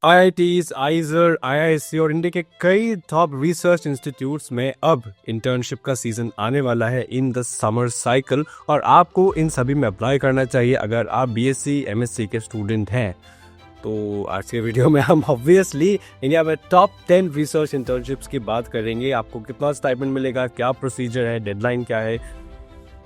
IITs, आइजर, IISc और India के कई टॉप रिसर्च इंस्टीट्यूट्स में अब इंटर्नशिप का सीजन आने वाला है इन द समर साइकिल और आपको इन सभी में अप्लाई करना चाहिए अगर आप बीएससी एमएससी के स्टूडेंट हैं। तो आज के वीडियो में हम ऑब्वियसली इंडिया में टॉप 10 रिसर्च इंटर्नशिप्स की बात करेंगे। आपको कितना स्टाइपेंड मिलेगा, क्या प्रोसीजर है, डेडलाइन क्या है,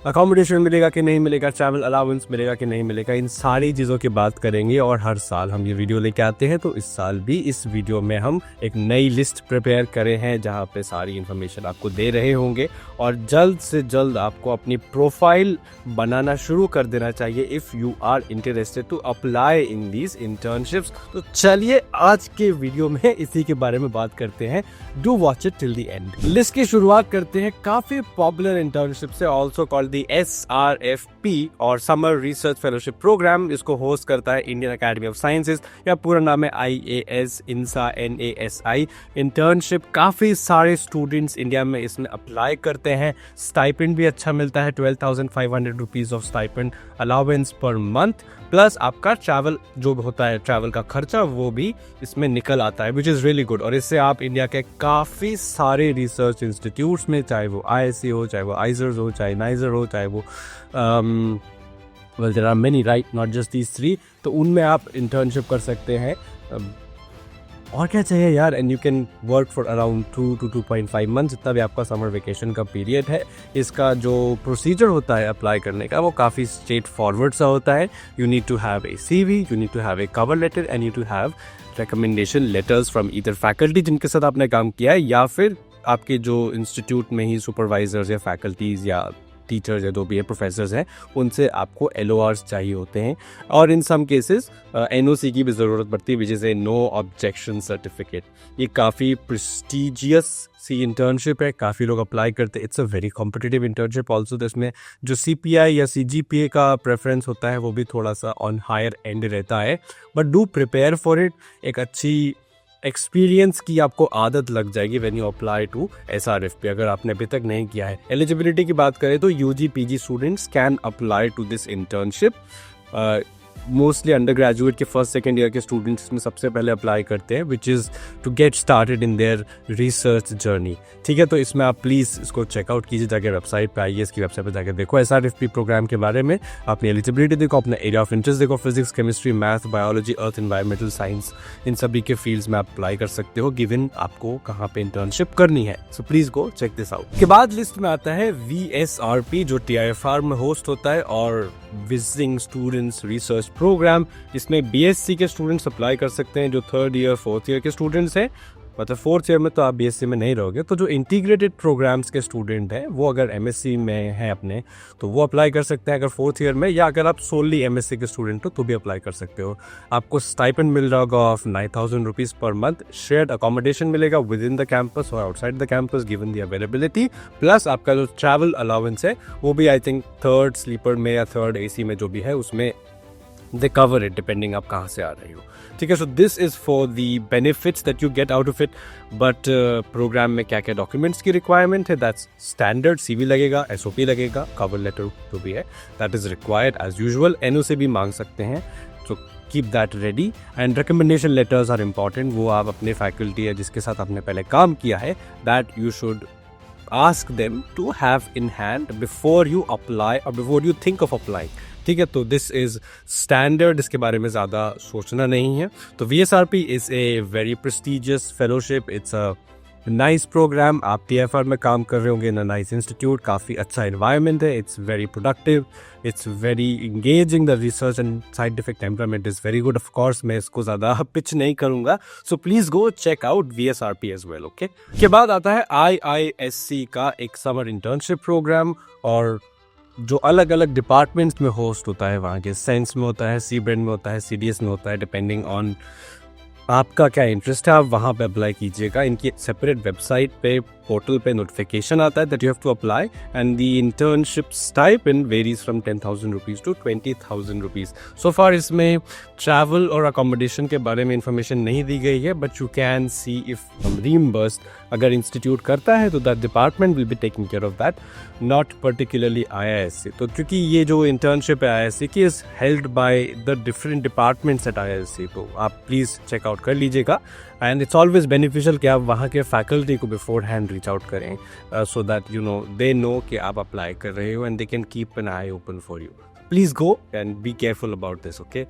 अकोमोडेशन मिलेगा कि नहीं मिलेगा, ट्रैवल अलाउंस मिलेगा कि नहीं मिलेगा, इन सारी चीज़ों की बात करेंगे। और हर साल हम ये वीडियो लेके आते हैं, तो इस साल भी इस वीडियो में हम एक नई लिस्ट प्रिपेयर करे हैं जहाँ पे सारी इन्फॉर्मेशन आपको दे रहे होंगे और जल्द से जल्द आपको अपनी प्रोफाइल बनाना शुरू कर देना चाहिए if you are interested to apply in these internships. तो चलिए आज के वीडियो में इसी के बारे में बात करते हैं। Do watch it till the end. List की शुरुआत करते हैं काफ़ी पॉपुलर इंटर्नशिप से, ऑल्सो कॉल्ड द SRFP और समर रिसर्च फेलोशिप प्रोग्राम। इसको होस्ट करता है इंडियन अकेडमी ऑफ साइंसेज या पूरा नाम है IAS INSA NASI। इंटर्नशिप काफ़ी सारे स्टूडेंट्स इंडिया में इसमें अप्लाई करते हैं। स्टाइपेंड भी अच्छा मिलता है, 12,500 rupees of stipend allowance per month, plus आपका ट्रैवल जो होता है, ट्रैवल का खर्चा वो भी इसमें निकल आता है, विच इज़ रियली गुड। और इससे आप इंडिया के काफ़ी सारे रिसर्च इंस्टीट्यूट्स में, चाहे वो IISc हो, चाहे वो आइजर्स हो, चाहे नाइजर हो, चाहे वो well there are many right, not just these 3, तो उनमें आप इंटर्नशिप कर सकते हैं। और क्या चाहिए यार, and you can work for around 2 to 2.5 months, जितना भी आपका समर वेकेशन का पीरियड है। इसका जो प्रोसीजर होता है अप्लाई करने का वो काफ़ी स्ट्रेट फॉरवर्ड सा होता है। You need to have a CV, you need to have a cover letter and you to have recommendation letters from either faculty जिनके साथ आपने काम किया है, या फिर आपके जो इंस्टीट्यूट में ही सुपरवाइजर्स या फैकल्टीज़ या टीचर्स या जो भी है प्रोफेसर्स हैं, उनसे आपको LORs चाहिए होते हैं। और इन सम केसेस NOC की भी ज़रूरत पड़ती है, which is a no objection certificate. ये काफ़ी प्रेस्टिजियस सी इंटर्नशिप है, काफ़ी लोग अप्लाई करते हैं। It's a very competitive internship also. तो इसमें जो CPI या CGPA का प्रेफरेंस होता है वो भी थोड़ा सा ऑन हायर एंड रहता है, but do prepare for it. एक अच्छी एक्सपीरियंस की आपको आदत लग जाएगी when you apply to SRFP, अगर आपने अभी तक नहीं किया है। एलिजिबिलिटी की बात करें तो UG PG students can apply to this internship. Mostly under graduate के फर्स्ट सेकेंड ईयर के स्टूडेंट्स इसमें सबसे पहले अप्लाई करते हैं, which is to get started in their research journey. ठीक है, तो इसमें आप प्लीज़ इसको चेकआउट कीजिए, जाके वेबसाइट पे आइए, इसकी वेबसाइट पे जाके देखो SRFP प्रोग्राम के बारे में, अपनी एलिजिबिलिटी देखो, अपना एरिया ऑफ इंटरेस्ट देखो, फिजिक्स, केमिस्ट्री, मैथ, बायोलॉजी, अर्थ, एनवायरमेंटल साइंस, इन सभी के फील्ड्स में आप अप्लाई कर सकते हो गिवन आपको कहाँ पे इंटर्नशिप करनी है। So please go check this out. के बाद लिस्ट में आता है VSRP जो TIFR में होस्ट होता है और विजिटिंग स्टूडेंट्स रिसर्च प्रोग्राम, जिसमें BSc के स्टूडेंट्स अप्लाई कर सकते हैं जो 3rd ईयर 4th ईयर के स्टूडेंट्स हैं। मतलब 4th ईयर में तो आप BSc में नहीं रहोगे, तो जो इंटीग्रेटेड प्रोग्राम्स के स्टूडेंट हैं वो अगर MSc में हैं अपने, तो वो अप्लाई कर सकते हैं अगर 4th ईयर में, या अगर आप सोनली MSc के स्टूडेंट हो तो भी अप्लाई कर सकते हो। आपको स्टाइपेंड मिल रहा होगा of 9,000 rupees per month. Shared accommodation मिलेगा विद इन द कैंपस और outside the campus given the availability, plus आपका जो ट्रैवल अलाउंस है वो भी आई थिंक 3rd स्लीपर में या 3rd AC में जो भी है उसमें दे कवर इट, डिपेंडिंग आप कहाँ से आ रहे हो। ठीक है, so this is for the benefits that you get out of it. But program में क्या क्या डॉक्यूमेंट्स की रिक्वायरमेंट है, दैट्स स्टैंडर्ड। CV लगेगा, SOP लगेगा, कवर लेटर जो भी है that is required as usual. NOC भी मांग सकते हैं, तो keep that ready. And recommendation letters are important. वो आप अपने फैकल्टी या जिसके साथ आपने पहले काम किया है, that you should ask them to have in hand before you apply or before you think of applying। ठीक है, तो दिस इज स्टैंडर्ड, इसके बारे में ज़्यादा सोचना नहीं है। तो VSRP is a very prestigious fellowship, it's a nice program. आप TIFR में काम कर रहे होंगे इन अ नाइस इंस्टीट्यूट, काफ़ी अच्छा एनवायरनमेंट है, it's very productive, it's very engaging, the research and scientific temperament is very good. Of course मैं इसको ज़्यादा पिच नहीं करूँगा, so please go check out VSRP as well. Okay, के बाद आता है IISc का एक समर इंटर्नशिप प्रोग्राम, और जो अलग अलग डिपार्टमेंट्स में होस्ट होता है, वहाँ के साइंस में होता है, CBRN में होता है, CDS में होता है, डिपेंडिंग ऑन आपका क्या इंटरेस्ट है आप वहाँ पे अप्लाई कीजिएगा। इनकी सेपरेट वेबसाइट पे, पोर्टल पे नोटिफिकेशन आता है that you have to apply, and the internship stipend varies from 10,000 rupees to 20,000 rupees. So far इसमें ट्रैवल और अकोमोडेशन के बारे में इंफॉर्मेशन नहीं दी गई है, but you can see if reimbursed अगर इंस्टीट्यूट करता है तो that department will be taking care of that, not particularly IISc। तो क्योंकि ये जो इंटर्नशिप है IISc की is held by the different departments at IISc, तो आप प्लीज़ चेक आउट आउट कर लीजिएगा। एंड इट्स ऑलवेज बेनिफिशियल कि आप वहाँ के फैकल्टी को बिफोर हैंड रीच आउट करें, so that you know they know कि आप अप्लाई कर रहे हो and they can keep an I open for you. Please go and be careful about this, okay.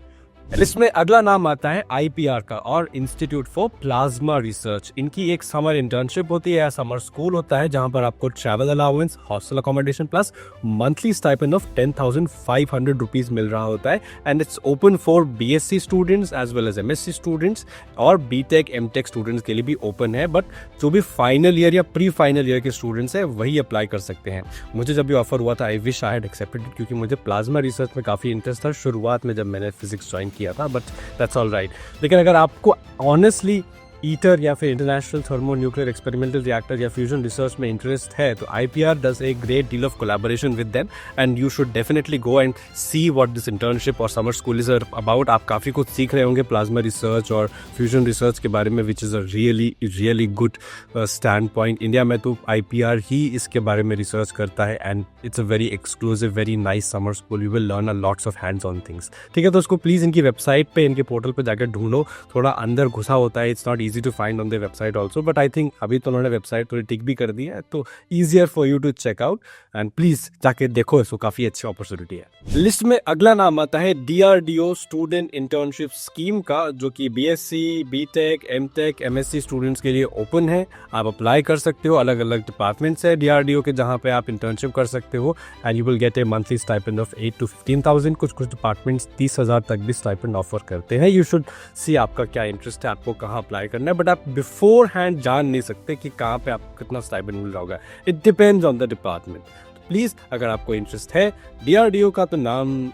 List में अगला नाम आता है IPR का, और इंस्टीट्यूट फॉर प्लाज्मा रिसर्च। इनकी एक समर इंटर्नशिप होती है या समर स्कूल होता है जहां पर आपको travel allowance, hostel accommodation plus monthly stipend of 10,500 rupees मिल रहा होता है। And it's open for BSc students as well as MSc students, और BTech MTech स्टूडेंट्स के लिए भी ओपन है। बट जो भी फाइनल ईयर या प्री फाइनल ईयर के स्टूडेंट्स हैं वही अप्लाई कर सकते हैं। मुझे जब ये ऑफर हुआ था I wish I had accepted it, क्योंकि मुझे प्लाज्मा रिसर्च में काफ़ी इंटरेस्ट था शुरुआत में जब मैंने फिजिक्स ज्वाइन किया था, बट दैट्स ऑल राइट। लेकिन अगर आपको ऑनेस्टली ईटर या फिर international thermo nuclear experimental reactor या फ्यूजन रिसर्च में इंटरेस्ट है तो IPR does a great deal of collaboration with them, and you should definitely go and see what this internship और समर स्कूल इज अबाउट। आप काफ़ी कुछ सीख रहे होंगे प्लाज्मा रिसर्च और फ्यूजन रिसर्च के बारे में, which is a really good stand point. India में तो IPR ही इसके बारे में रिसर्च करता है, and it's a very exclusive very nice summer school. You will learn a lots of hands on things, ठीक है। तो उसको प्लीज़ इनकी वेबसाइट पे, इनके पोर्टल पे जाकर ढूंढो, थोड़ा अंदर घुसा होता है, it's not easy to find on the website also, but I think अभी तो उन्होंने वेबसाइट थोड़ी टिक भी कर दी है, तो easier for you to check out, and please जाके देखो इसको, काफी अच्छी अपॉर्चुनिटी है। लिस्ट में अगला नाम आता है DRDO स्टूडेंट इंटर्नशिप स्कीम का, जो कि BSc BTech MTech MSc students के लिए ओपन है। आप अप्लाई कर सकते हो, अलग अलग डिपार्टमेंट्स है DRDO के जहाँ पे आप इंटर्नशिप कर सकते हो, and you will gate A monthly stipend of 8 to 15,000। कुछ डिपार्टमेंट्स 30,000 तक भी स्टाइपेंड ऑफर करते हैं। यू शुड सी आपका क्या इंटरेस्ट है, आपको कहाँ अप्लाई करना है, बट आप बिफोर हैंड जान नहीं सकते कि कहाँ पे आपको कितना स्टाइपेंड मिल रहा होगा। It depends on the department. तो प्लीज़ अगर आपको इंटरेस्ट है, DRDO का तो नाम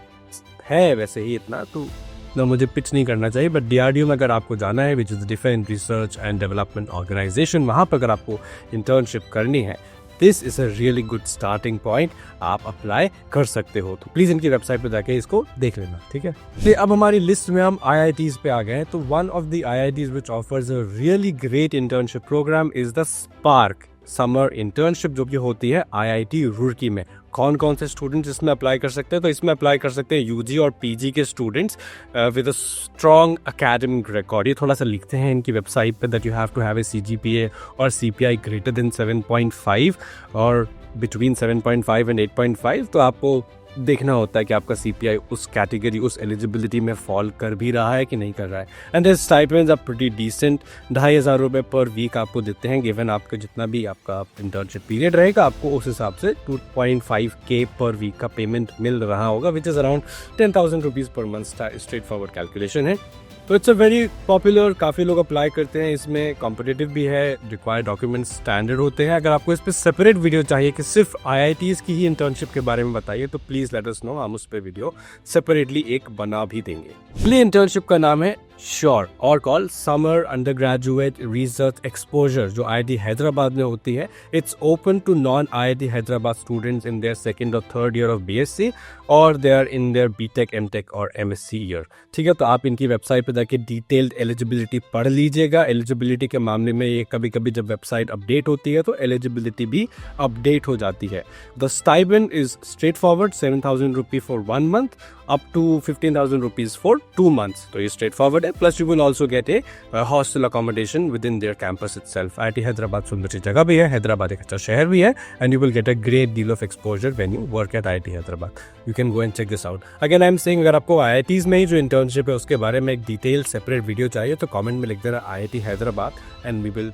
है वैसे ही इतना, तो ना मुझे पिच नहीं करना चाहिए, बट DRDO में अगर आपको जाना है, which is defence research and development organisation, वहाँ पर अगर आपको इंटर्नशिप करनी है, this is a really good starting point, आप अप्लाई कर सकते हो। तो प्लीज़ इनकी वेबसाइट पर जाके इसको देख लेना, ठीक है। तो अब हमारी लिस्ट में हम IITs पे आ गए हैं। तो one of the IITs which offers a really great internship program is the spark summer internship, जो कि होती है IIT रुड़की में। कौन कौन से स्टूडेंट्स इसमें अप्लाई कर सकते हैं? तो इसमें अप्लाई कर सकते हैं UG और PG के students with a strong academic record. ये थोड़ा सा लिखते हैं इनकी वेबसाइट पे that you have to have a CGPA और CPI ग्रेटर देन 7.5 और बिटवीन 7.5 एंड 8.5। तो आपको देखना होता है कि आपका CPI उस कैटेगरी, उस एलिजिबिलिटी में फॉल कर भी रहा है कि नहीं कर रहा है। And the stipends are pretty decent, 2,500 रुपये पर वीक आपको देते हैं। गिवन आपका जितना भी आपका इंटर्नशिप पीरियड रहेगा, आपको उस हिसाब से 2.5K पर वीक का पेमेंट मिल रहा होगा, which is around 10,000 rupees per month. Straight forward calculation है। तो इट्स अ वेरी पॉपुलर, काफ़ी लोग अप्लाई करते हैं इसमें, कॉम्पिटिटिव भी है, रिक्वायर्ड डॉक्यूमेंट्स स्टैंडर्ड होते हैं। अगर आपको इस पर सेपरेट वीडियो चाहिए कि सिर्फ IITs की ही इंटर्नशिप के बारे में बताइए, तो प्लीज़ लेट अस नो, हम उस पर वीडियो सेपरेटली एक बना भी देंगे। अगली इंटर्नशिप का नाम है श्योर और call summer under graduate research exposure, जो IIT हैदराबाद में होती है। It's open to non IIT Hyderabad students in their second और थर्ड ईयर ऑफ BSc और they are in their BTech MTech और MSc ईयर, ठीक है। तो आप इनकी वेबसाइट पर जाके डिटेल्ड एलिजिबिलिटी पढ़ लीजिएगा। एलिजिबिलिटी के मामले में ये कभी कभी जब वेबसाइट अपडेट होती है तो एलिजिबिलिटी भी अपडेट हो जाती है। The stipend is straight forward, 7,000 rupees for 1 month up to 15,000 rupees for 2 months. तो ये स्ट्रेट फॉरवर्ड है। Plus you will also get A hostel accommodation with in their campus itself. IIT Hyderabad सुंदर सी जगह भी है, हैदराबाद एक अच्छा शहर भी है, and you will get a great deal of exposure when you work at IIT Hyderabad. You can go and check this out. Again I am saying, अगर आपको IITs में ही जो इंटर्नशिप है उसके बारे में एक डिटेल सेपरेट वीडियो चाहिए तो कमेंट में लिख देना IIT Hyderabad, and we will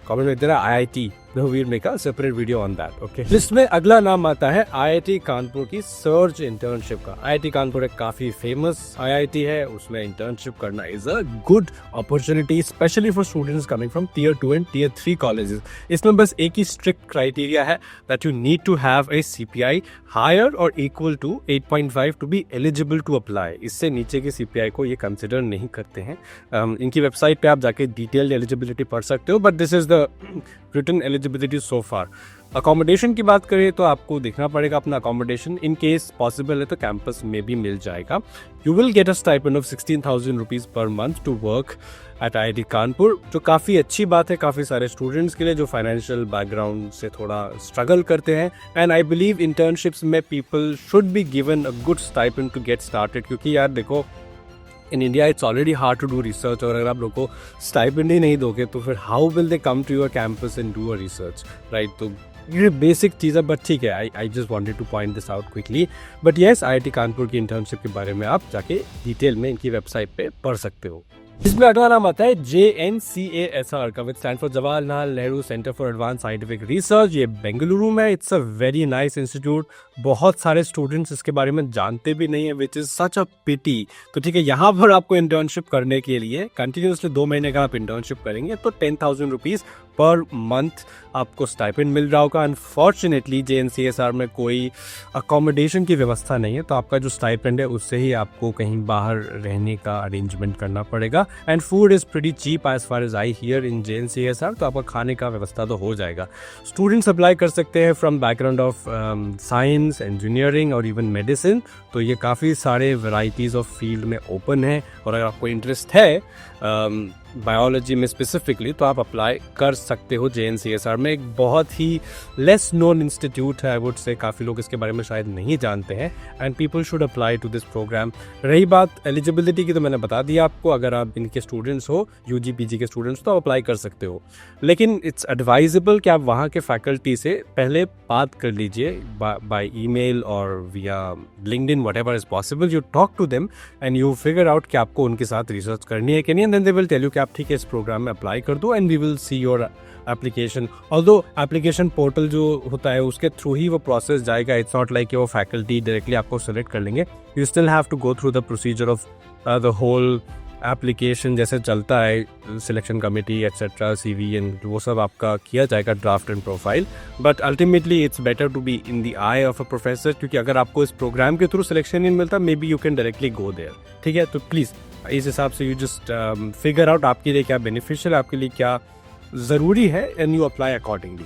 comment में देना IIT, we'll make a separate video on that, okay. List में अगला नाम आता है IIT कानपुर की सर्च इंटर्नशिप का। IIT कानपुर एक काफी फेमस IIT है, उसमें इंटर्नशिप करना is a good opportunity specially for students coming from Tier 2 and Tier 3 colleges. इसमें बस एक ही स्ट्रिक्ट क्राइटेरिया है that you need to have A CPI higher और equal to 8.5 to be eligible to apply. इससे नीचे के CPI को ये कंसिडर नहीं करते हैं। इनकी वेबसाइट पे आप जाके डिटेल्ड एलिजिबिलिटी पढ़ सकते हो, but this is the written eligibility so far. Accommodation की बात करें तो आपको देखना पड़ेगा अपना अकोमोडेशन, इन केस पॉसिबल है तो कैंपस में भी मिल जाएगा। You will get a stipend of 16,000 rupees per month to work at IIT Kanpur, जो काफ़ी अच्छी बात है काफ़ी सारे स्टूडेंट्स के लिए जो फाइनेंशियल बैकग्राउंड से थोड़ा स्ट्रगल करते हैं। एंड आई बिलीव इंटर्नशिप्स में people should be given a good stipend to get started, क्योंकि यार देखो in India it's already hard to do research, और अगर आप लोग को स्टाइपेंड ही नहीं दोगे तो फिर how will they come to your campus and do a research, right? तो ये बेसिक चीज़ है, बट ठीक है, I just wanted to point this out quickly. But yes, IIT Kanpur की इंटर्नशिप के बारे में आप जाके डिटेल में इनकी वेबसाइट पे पढ़ सकते हो। इसमें अगला नाम आता है JNCASR का, विच stand for Jawaharlal Nehru centre for advance scientific research. ये बेंगलुरु में, it's a very nice institute. बहुत सारे स्टूडेंट्स इसके बारे में जानते भी नहीं है, विच इज़ सच अ पिटी। तो ठीक है, यहाँ पर आपको इंटर्नशिप करने के लिए कंटिन्यूसली 2 महीने का आप इंटर्नशिप करेंगे तो 10,000 रुपीज़ पर मंथ आपको स्टाइपेंड मिल रहा होगा। अनफॉर्चुनेटली JNCASR में कोई अकोमोडेशन की व्यवस्था नहीं है, तो आपका जो स्टाइपेंड है उससे ही आपको कहीं बाहर रहने का अरेंजमेंट करना पड़ेगा। And food is pretty cheap as far as I hear in JNCASR, तो आपका खाने का व्यवस्था तो हो जाएगा। स्टूडेंट्स अप्लाई कर सकते हैं from background of science, engineering और इवन मेडिसिन। तो ये काफ़ी सारे वैरायटीज़ ऑफ फील्ड में ओपन है, और अगर आपको इंटरेस्ट है बायोलॉजी में स्पेसिफिकली तो आप अप्लाई कर सकते हो JNCASR में। एक बहुत ही लेस नोन इंस्टीट्यूट है, आई वुड से, काफ़ी लोग इसके बारे में शायद नहीं जानते हैं, and people should apply to this program. रही बात एलिजिबिलिटी की, तो मैंने बता दिया आपको, अगर आप इनके स्टूडेंट्स हो, UG PG के स्टूडेंट्स, तो आप अप्लाई कर सकते हो। लेकिन इट्स एडवाइजेबल कि आप वहाँ के फैकल्टी से पहले बात कर लीजिए बाय ईमेल और via LinkedIn, whatever is possible. You talk to them and you figure out कि आपको उनके साथ रिसर्च करनी है कि नहीं, and then they will tell you कि आप ठीक है इस प्रोग्राम में अप्लाई कर दो, and we will see your application. Although application portal जो होता है उसके थ्रू ही वो प्रोसेस जाएगा। इट्स नॉट लाइक वो फैकल्टी डायरेक्टली आपको सेलेक्ट कर लेंगे। You still have to go through the procedure of the whole application, जैसे चलता है selection committee etcetera, CV and वो सब आपका किया जाएगा, draft and profile. But ultimately it's better to be in the eye of a professor, क्योंकि अगर आपको इस प्रोग्राम के थ्रू सिलेक्शन नहीं मिलता, maybe you can directly go there. ठीक है, तो प्लीज़ इस हिसाब से यू जस्ट फिगर आउट आपके लिए क्या बेनिफिशियल, आपके लिए क्या ज़रूरी है, एंड यू अप्लाई अकॉर्डिंगली।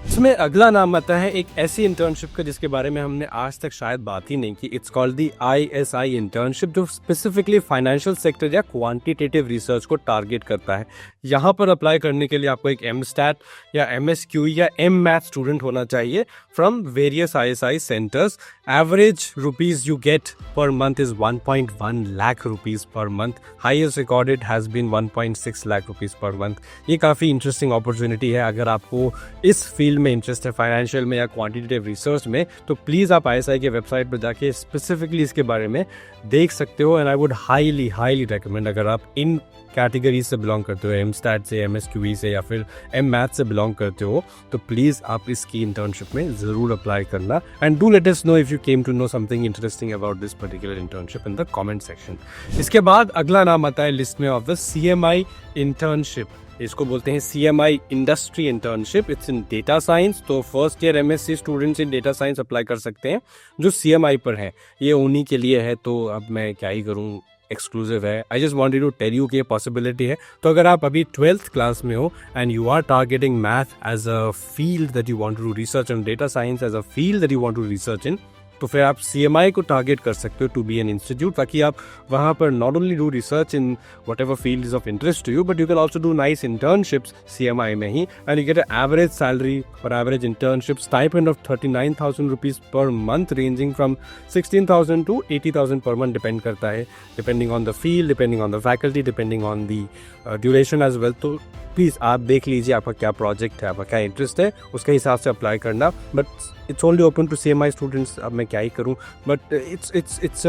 इसमें अगला नाम आता है एक ऐसी इंटर्नशिप का जिसके बारे में हमने आज तक शायद बात ही नहीं की। It's called the ISI internship, जो स्पेसिफिकली फाइनेंशियल सेक्टर या क्वांटिटेटिव रिसर्च को टारगेट करता है। यहाँ पर अप्लाई करने के लिए आपको एक MStat या MSQ या MMath स्टूडेंट होना चाहिए from various ISI centres. Average rupees you get per month is 1.1 lakh rupees per month. Highest recorded has been 1.6 lakh rupees per month. ये काफ़ी इंटरेस्टिंग अपॉर्चुनिटी है। अगर आपको इस फील्ड में इंटरेस्ट है, फाइनेंशियल में या क्वांटिटेटिव रिसर्च में, तो प्लीज़ आप ISI के वेबसाइट पर जाके स्पेसिफिकली इसके बारे में देख सकते हो। And I would highly recommend, अगर आप इन कैटेगरी से बिलोंग करते हो, MStat से, MSQE से या फिर MMath से बिलोंग करते हो, तो प्लीज़ आप इसकी इंटर्नशिप में ज़रूर अप्लाई करना। And do let us know if you came to know something interesting about this particular internship in the comment section. इसके बाद अगला नाम आता है लिस्ट में ऑफ द CMI इंटर्नशिप। इसको बोलते हैं CMI industry internship. It's in data science. तो first year MSc students in data science apply कर सकते हैं जो CMI पर हैं। ये उन्हीं के लिए है, तो अब मैं क्या ही करूँ, एक्सक्लूसिव है। I just wanted to tell you कि ये पॉसिबिलिटी है। तो अगर आप अभी 12th क्लास में हो and you are targeting math as a field that you want to research and data science as a field that you want to research in, तो फिर आप CMI को टारगेट कर सकते हो टू बी एन इंस्टीट्यूट, ताकि आप वहाँ पर not only do research in whatever field is of interest to you, but you can also do nice internships CMI में ही, and you get average salary for average internship stipend of 39,000 rupees per month, ranging from 16,000 to 80,000 per month. Depend करता है, depending on the field, depending on the faculty, depending on the duration as well. तो please आप देख लीजिए आपका क्या project है, आपका क्या इंटरेस्ट है, उसके हिसाब से अप्लाई करना। But it's only open to CMI students. अब मैं क्या ही करूं, बट इट्स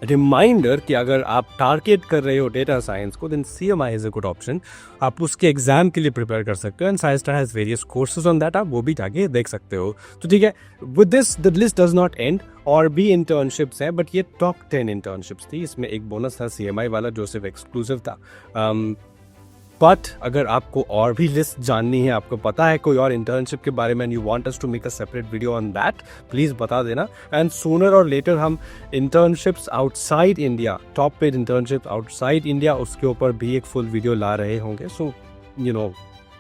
रिमाइंडर कि अगर आप टारगेट कर रहे हो डेटा साइंस को, then CMI is a good option. आप उसके एग्जाम के लिए प्रिपेयर कर सकते हो, and SciStar has various courses on that, आप वो भी जाके देख सकते हो। तो ठीक है, with this the list does not and. और भी इंटर्नशिप्स हैं, बट ये टॉप 10 इंटर्नशिप्स थी। इसमें एक बोनस था CMI वाला जो सिर्फ एक्सक्लूसिव था। बट अगर आपको और भी लिस्ट जाननी है, आपको पता है कोई और इंटर्नशिप के बारे में, and you want us to make a separate video on that, please बता देना। एंड सूनर और लेटर हम internships outside India, top paid internship outside India, उसके ऊपर भी एक फुल वीडियो ला रहे होंगे। So you know,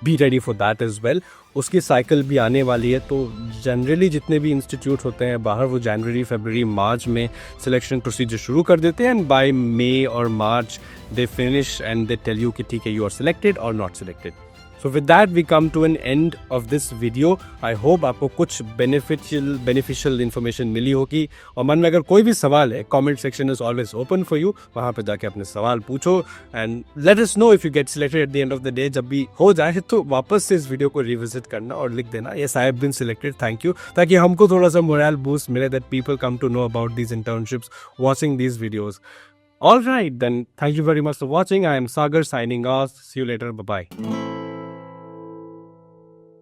be ready for that as well. उसकी साइकिल भी आने वाली है। तो जनरली जितने भी इंस्टीट्यूट होते हैं बाहर, वो जनवरी, फरवरी, मार्च में सिलेक्शन प्रोसीजर शुरू कर देते हैं, एंड बाय मई और March they finish and they tell you कि ठीक है, यू आर सिलेक्टेड और not selected. So with that we come to an end of this video. I hope आपको कुछ बेनिफिशियल इन्फॉर्मेशन मिली होगी, और मन में अगर कोई भी सवाल है, comment section is always open for you. वहाँ पे जाके अपने सवाल पूछो and let us know if you get selected at the end of the day. जब भी हो जाए तो वापस से इस वीडियो को रिविजिट करना और लिख देना yes I have been selected, thank you, ताकि हमको थोड़ा सा मोरल बूस्ट मिले that people come to know about these internships watching these videos. All right, then thank you very much for watching. I am Sagar signing off. See you later. Bye bye.